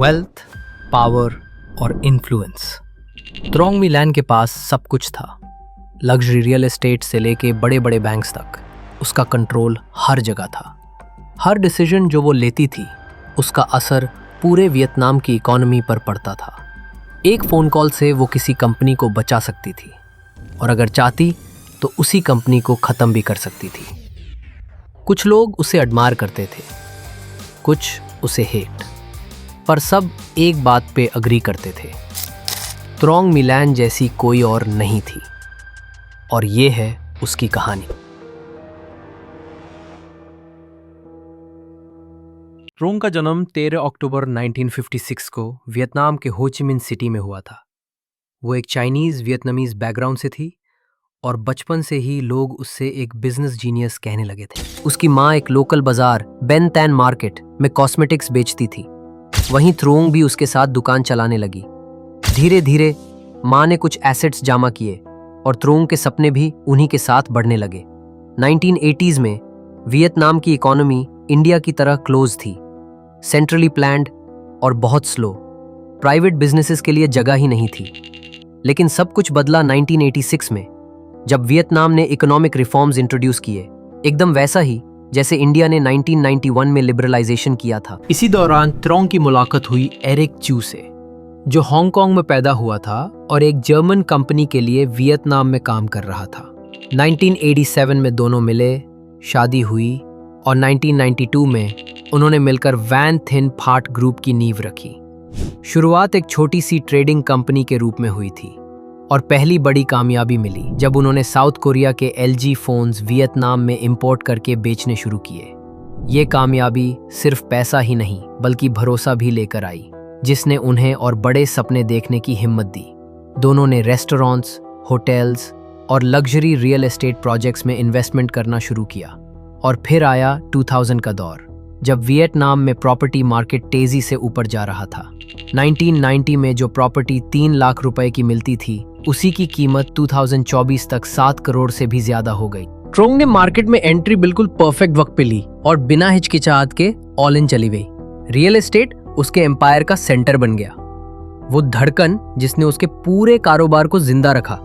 Wealth, power और influence. Trong मिलैन के पास सब कुछ था। लग्जरी रियल एस्टेट से लेके बड़े बड़े बैंक्स तक उसका कंट्रोल हर जगह था। हर डिसीजन जो वो लेती थी उसका असर पूरे वियतनाम की इकोनॉमी पर पड़ता था। एक फ़ोन कॉल से वो किसी कंपनी को बचा सकती थी और अगर चाहती तो उसी कंपनी को ख़त्म भी कर सकती थी। कुछ लोग उसे एडमायर करते थे, कुछ उसे हेट, पर सब एक बात पे अग्री करते थे, त्रोंग मिलैन जैसी कोई और नहीं थी। और ये है उसकी कहानी। त्रोंग का जन्म 13 अक्टूबर 1956 को वियतनाम के हो ची मिन सिटी में हुआ था। वो एक चाइनीज़ वियतनामीज़ बैकग्राउंड से थी और बचपन से ही लोग उससे एक बिजनेस जीनियस कहने लगे थे। उसकी माँ एक लोकल बाजार बेन तैन मार्केट में कॉस्मेटिक्स बेचती थी। वहीं त्रोंग भी उसके साथ दुकान चलाने लगी। धीरे धीरे माँ ने कुछ एसेट्स जमा किए और त्रोंग के सपने भी उन्हीं के साथ बढ़ने लगे। 1980s में वियतनाम की इकोनॉमी इंडिया की तरह क्लोज थी, सेंट्रली प्लान्ड और बहुत स्लो। प्राइवेट बिजनेसेस के लिए जगह ही नहीं थी। लेकिन सब कुछ बदला 1986 में, जब वियतनाम ने इकोनॉमिक रिफॉर्म्स इंट्रोड्यूस किए, एकदम वैसा ही जैसे इंडिया ने 1991 में लिबरलाइजेशन किया था। इसी दौरान त्रोंग की मुलाकात हुई एरिक चू से, जो हांगकांग में पैदा हुआ था और एक जर्मन कंपनी के लिए वियतनाम में काम कर रहा था। 1987 में दोनों मिले, शादी हुई और 1992 में उन्होंने मिलकर वैन थिन फाट ग्रुप की नींव रखी। शुरुआत एक छोटी सी ट्रेडिंग कंपनी के रूप में हुई थी और पहली बड़ी कामयाबी मिली जब उन्होंने साउथ कोरिया के LG फोन्स वियतनाम में इंपोर्ट करके बेचने शुरू किए। ये कामयाबी सिर्फ पैसा ही नहीं बल्कि भरोसा भी लेकर आई, जिसने उन्हें और बड़े सपने देखने की हिम्मत दी। दोनों ने रेस्टोरेंट्स, होटल्स और लग्जरी रियल एस्टेट प्रोजेक्ट्स में इन्वेस्टमेंट करना शुरू किया। और फिर आया 2000 का दौर, जब वियतनाम में प्रॉपर्टी मार्केट तेजी से ऊपर जा रहा था। 1990 में जो प्रॉपर्टी 3 लाख रुपए की मिलती थी, उसी की कीमत 2024 तक 7 करोड़ से भी ज्यादा हो गई। त्रोंग ने मार्केट में एंट्री बिल्कुल परफेक्ट वक्त पे ली और बिना हिचकिचाहट के ऑल इन चली गई। रियल एस्टेट उसके एम्पायर का सेंटर बन गया, वो धड़कन जिसने उसके पूरे कारोबार को जिंदा रखा।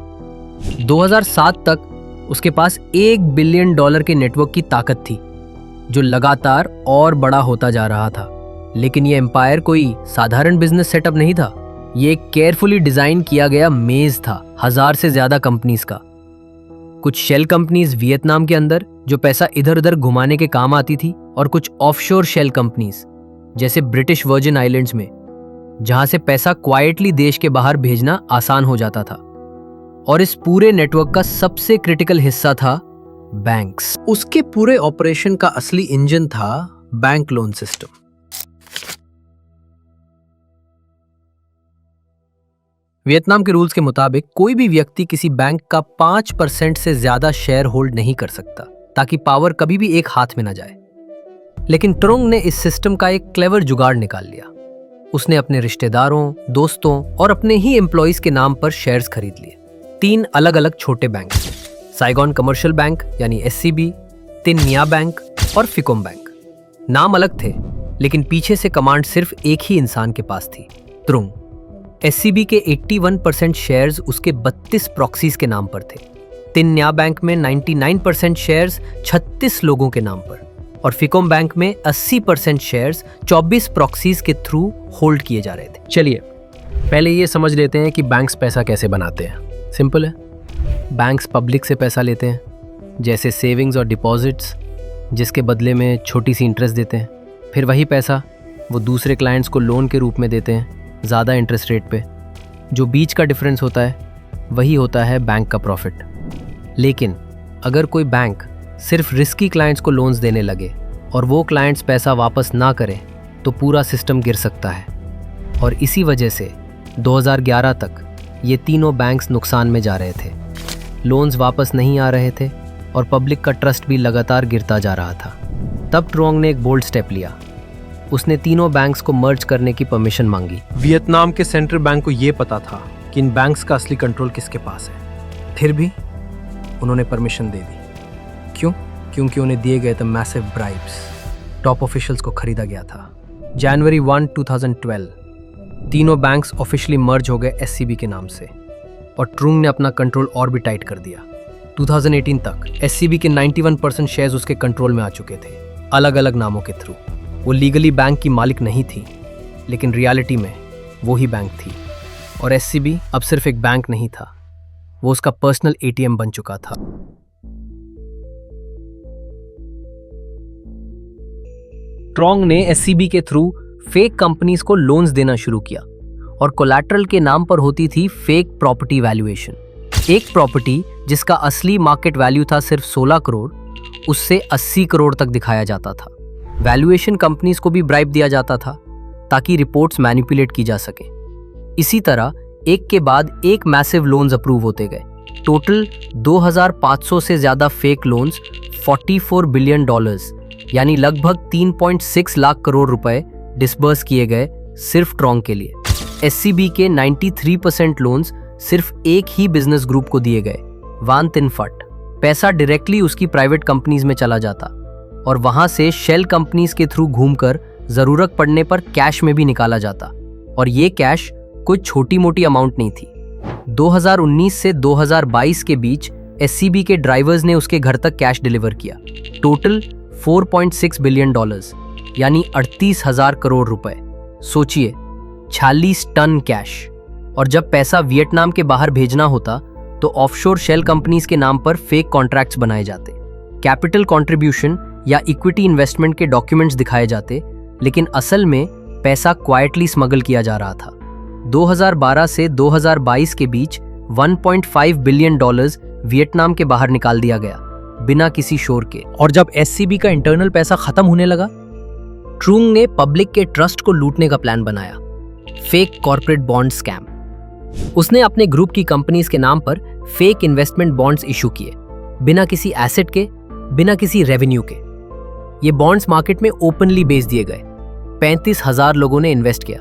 2007 तक उसके पास $1 बिलियन के नेटवर्क की ताकत थी, जो लगातार और बड़ा होता जा रहा था। लेकिन ये एम्पायर कोई साधारण बिजनेस सेटअप नहीं था। ये एक केयरफुली डिजाइन किया गया मेज था 1000 से ज्यादा कंपनीज का। कुछ शेल कंपनीज वियतनाम के अंदर जो पैसा इधर उधर घुमाने के काम आती थी, और कुछ ऑफशोर शेल कंपनीज जैसे ब्रिटिश वर्जिन आइलैंड्स में, जहां से पैसा क्वाइटली देश के बाहर भेजना आसान हो जाता था। और इस पूरे नेटवर्क का सबसे क्रिटिकल हिस्सा था बैंक्स। उसके पूरे ऑपरेशन का असली इंजन था बैंक लोन सिस्टम। वियतनाम के रूल्स के मुताबिक कोई भी व्यक्ति किसी बैंक का 5% से ज्यादा शेयर होल्ड नहीं कर सकता, ताकि पावर कभी भी एक हाथ में न जाए। लेकिन त्रोंग ने इस सिस्टम का एक क्लेवर जुगाड़ निकाल लिया। उसने अपने रिश्तेदारों, दोस्तों और अपने ही एम्प्लॉइज के नाम पर शेयर्स खरीद लिए। 3 अलग अलग छोटे बैंक, साइगॉन कमर्शियल बैंक यानी SCB, तिन मिया बैंक और फिकोम बैंक। नाम अलग थे, लेकिन पीछे से कमांड सिर्फ एक ही इंसान के पास थी, त्रोंग। SCB के 81% शेयर्स उसके 32 प्रॉक्सीज के नाम पर थे। तिन मिया बैंक में 99% शेयर्स 36 लोगों के नाम पर, और फिकोम बैंक में 80% शेयर्स 24 प्रॉक्सीज के थ्रू होल्ड किए जा रहे थे। चलिए पहले ये समझ लेते हैं कि बैंक्स पैसा कैसे बनाते हैं। सिंपल है, बैंक्स पब्लिक से पैसा लेते हैं, जैसे सेविंग्स और डिपॉजिट्स, जिसके बदले में छोटी सी इंटरेस्ट देते हैं। फिर वही पैसा वो दूसरे क्लाइंट्स को लोन के रूप में देते हैं, ज़्यादा इंटरेस्ट रेट पे। जो बीच का डिफरेंस होता है वही होता है बैंक का प्रॉफिट। लेकिन अगर कोई बैंक सिर्फ रिस्की क्लाइंट्स को लोन्स देने लगे और वो क्लाइंट्स पैसा वापस ना करें, तो पूरा सिस्टम गिर सकता है। और इसी वजह से 2011 तक ये तीनों बैंक्स नुकसान में जा रहे थे। लोन्स वापस नहीं आ रहे थे और पब्लिक का ट्रस्ट भी लगातार गिरता जा रहा था। तब त्रोंग ने एक बोल्ड स्टेप लिया। उसने तीनों बैंक्स को मर्ज करने की परमिशन मांगी। वियतनाम के सेंट्रल बैंक को ये पता था कि इन बैंक्स का असली कंट्रोल किसके पास है, फिर भी उन्होंने परमिशन दे दी। क्यों? क्योंकि उन्हें दिए गए थे मैसिव ब्राइब्स। टॉप ऑफिशियल्स को खरीदा गया था। जनवरी 1, 2012 तीनों बैंक्स ऑफिशियली मर्ज हो गए एससीबी के नाम से और ट्रूंग ने अपना कंट्रोल और भी टाइट कर दिया। 2018 तक एससीबी के 91% शेयर्स उसके कंट्रोल में आ चुके थे, अलग अलग नामों के थ्रू। वो लीगली बैंक की मालिक नहीं थी, लेकिन रियलिटी में वो ही बैंक थी। और एससीबी अब सिर्फ एक बैंक नहीं था, वो उसका पर्सनल एटीएम बन चुका था। ट्रोंग ने एससीबी के थ्रू फेक कंपनीज को लोन्स देना शुरू किया और कोलैटरल के नाम पर होती थी फेक प्रॉपर्टी वैल्यूएशन। एक प्रॉपर्टी जिसका असली मार्केट वैल्यू था सिर्फ 16 करोड़, उससे 80 करोड़ तक दिखाया जाता था। वैल्यूएशन कंपनीज को भी ब्राइब दिया जाता था ताकि रिपोर्ट्स मैनिपुलेट की जा सके। इसी तरह एक के बाद एक मैसिव लोन्स अप्रूव होते गए। टोटल 2500 से ज्यादा फेक लोन्स, $44 बिलियन यानी लगभग 3.6 लाख करोड़ रुपए डिसबर्स किए गए सिर्फ ट्रोंग के लिए। एससीबी के 93% लोन्स सिर्फ एक ही बिजनेस ग्रुप को दिए गए, वान तिन फट। पैसा डायरेक्टली उसकी प्राइवेट कंपनीज में चला जाता और वहां से शेल कंपनीज के थ्रू घूमकर जरूरत पड़ने पर कैश में भी निकाला जाता। और ये कैश कोई छोटी मोटी अमाउंट नहीं थी। 2019 से 2022 के बीच एससीबी के ड्राइवर्स ने उसके घर तक कैश डिलीवर किया। टोटल $4.6 बिलियन यानी 38,000 करोड़ रुपए। सोचिए, 46 टन कैश। और जब पैसा वियतनाम के बाहर भेजना होता तो ऑफशोर शेल कंपनीज के नाम पर फेक कॉन्ट्रैक्ट्स बनाए जाते, कैपिटल कंट्रीब्यूशन या इक्विटी इन्वेस्टमेंट के डॉक्यूमेंट्स दिखाए जाते, लेकिन असल में पैसा क्वाइटली स्मगल किया जा रहा था। 2012 से 2022 के बीच $1.5 बिलियन वियतनाम के बाहर निकाल दिया गया बिना किसी शोर के। और जब एससीबी का इंटरनल पैसा खत्म होने लगा, ट्रूंग ने पब्लिक के ट्रस्ट को लूटने का प्लान बनाया, फेक कॉर्पोरेट बॉन्ड स्कैम। उसने अपने ग्रुप की कंपनीज के नाम पर फेक इन्वेस्टमेंट बॉन्ड्स इशू किए, बिना किसी एसेट के, बिना किसी रेवेन्यू के। ये बॉन्ड्स मार्केट में ओपनली बेच दिए गए। 35,000 लोगों ने इन्वेस्ट किया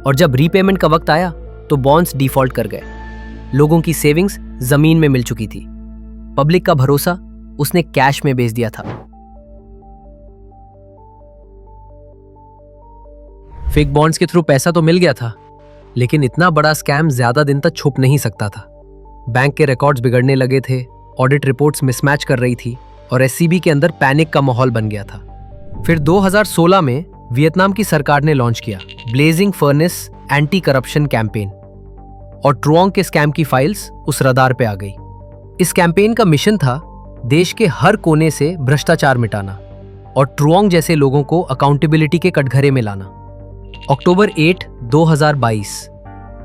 और जब रीपेमेंट का वक्त आया तो बॉन्ड्स डिफॉल्ट कर गए। लोगों की सेविंग्स जमीन में मिल चुकी थी। पब्लिक का भरोसा उसने कैश में बेच दिया था। फेक बॉन्ड्स के थ्रू पैसा तो मिल गया था, लेकिन इतना बड़ा स्कैम ज्यादा दिन तक छुप नहीं सकता था। बैंक के रिकॉर्ड्स बिगड़ने लगे थे, ऑडिट रिपोर्ट्स मिसमैच कर रही थी और एससीबी के अंदर पैनिक का माहौल बन गया था। फिर 2016 में वियतनाम की सरकार ने लॉन्च किया blazing furnace anti corruption campaign और ट्रोंग के स्कैम की फाइल्स उस रडार पे आ गई। इस कैंपेन का मिशन था देश के हर कोने से भ्रष्टाचार मिटाना और ट्रोंग जैसे लोगों को अकाउंटेबिलिटी के कटघरे में लाना। अक्टूबर 8, 2022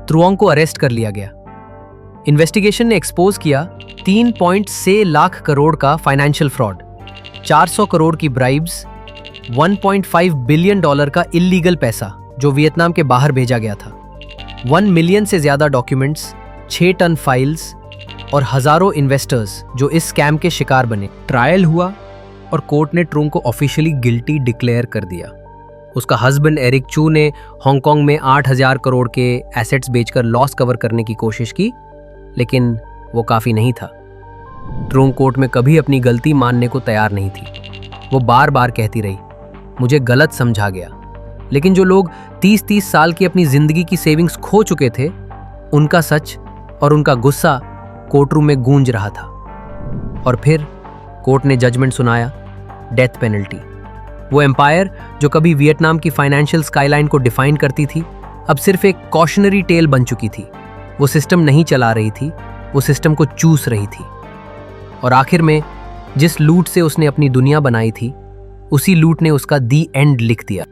ट्रोंग को अरेस्ट कर लिया गया। इन्वेस्टिगेशन ने एक्सपोज किया 3.6 लाख करोड़ का फाइनेंशियल फ्रॉड, 400 करोड़ की ब्राइब्स, $1.5 बिलियन का इल्लीगल पैसा जो वियतनाम के बाहर भेजा गया था, 1 मिलियन से ज्यादा डॉक्यूमेंट्स, 6 टन फाइल्स और हजारों इन्वेस्टर्स जो इस स्कैम के शिकार बने। ट्रायल हुआ और कोर्ट ने ट्रोंग को ऑफिशियली गिल्टी डिक्लेयर कर दिया। उसका हस्बैंड एरिक चू ने हांगकांग में 8,000 करोड़ के एसेट्स बेचकर लॉस कवर करने की कोशिश की, लेकिन वो काफी नहीं था। ट्रोंग कोर्ट में कभी अपनी गलती मानने को तैयार नहीं थी। वो बार बार कहती रही, मुझे गलत समझा गया। लेकिन जो लोग 30-30 साल की अपनी जिंदगी की सेविंग्स खो चुके थे, उनका सच और उनका गुस्सा कोर्टरूम में गूंज रहा था। और फिर कोर्ट ने जजमेंट सुनाया, डेथ पेनल्टी। वो एम्पायर जो कभी वियतनाम की फाइनेंशियल स्काईलाइन को डिफाइन करती थी, अब सिर्फ एक कॉशनरी टेल बन चुकी थी। वो सिस्टम नहीं चला रही थी, वो सिस्टम को चूस रही थी। और आखिर में जिस लूट से उसने अपनी दुनिया बनाई थी, उसी लूट ने उसका दी एंड लिख दिया।